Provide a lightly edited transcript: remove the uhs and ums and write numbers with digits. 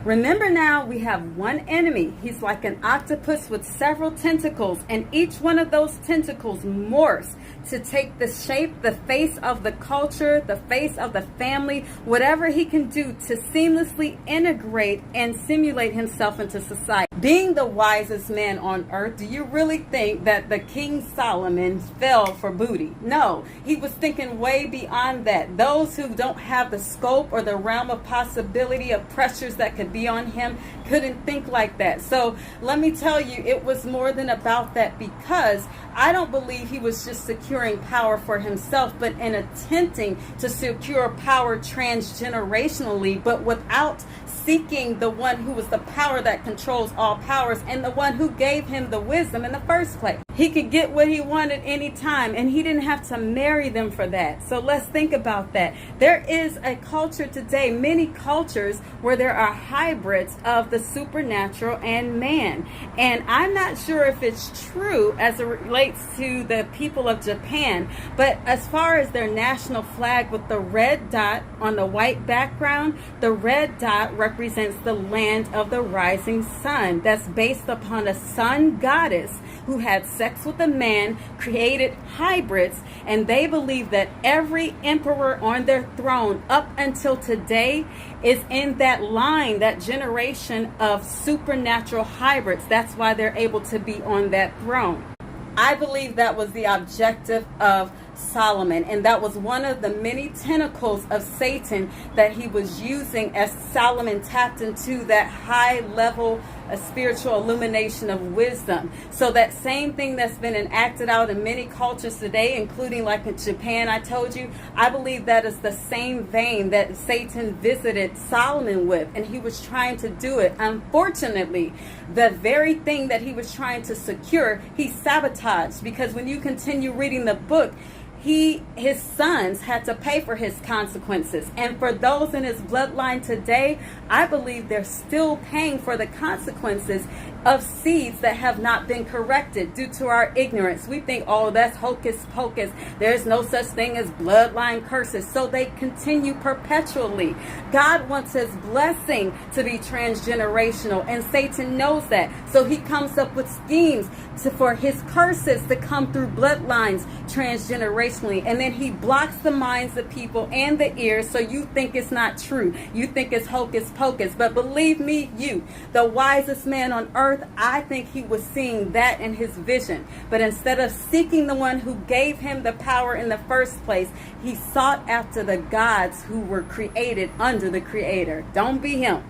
Remember now, we have one enemy. He's like an octopus with several tentacles, and each one of those tentacles morphs to take the shape, the face of the culture, the face of the family, whatever he can do to seamlessly integrate and simulate himself into society. Being the wisest man on earth, do you really think that the King Solomon fell for booty? No, he was thinking way beyond that. Those who don't have the scope or the realm of possibility of pressures that could be on him couldn't think like that. So let me tell you, it was more than about that, because I don't believe he was just securing power for himself, but in attempting to secure power transgenerationally, but without seeking the one who was the power that controls all powers and the one who gave him the wisdom in the first place. He could get what he wanted anytime, and he didn't have to marry them for that. So let's think about that. There is a culture today, many cultures, where there are hybrids of the supernatural and man. And I'm not sure if it's true as it relates to the people of Japan, but as far as their national flag with the red dot on the white background, the red dot represents the land of the rising sun. That's based upon a sun goddess who had sex with a man, created hybrids, and they believe that every emperor on their throne up until today is in that line, that generation of supernatural hybrids. That's why they're able to be on that throne. I believe that was the objective of Solomon, and that was one of the many tentacles of Satan that he was using as Solomon tapped into that high level of spiritual illumination of wisdom. So that same thing that's been enacted out in many cultures today, including like in Japan, I told you, I believe that is the same vein that Satan visited Solomon with, and he was trying to do it. Unfortunately, the very thing that he was trying to secure, he sabotaged, because when you continue reading the book, his sons had to pay for his consequences. And for those in his bloodline today, I believe they're still paying for the consequences of seeds that have not been corrected due to our ignorance. We think, oh, that's hocus pocus. There's no such thing as bloodline curses. So they continue perpetually. God wants his blessing to be transgenerational, and Satan knows that. So he comes up with schemes for his curses to come through bloodlines transgenerationally, and then he blocks the minds of people and the ears, so you think it's not true. You think it's hocus pocus. But believe me, the wisest man on earth, I think he was seeing that in his vision. But instead of seeking the one who gave him the power in the first place, he sought after the gods who were created under the Creator. Don't be him.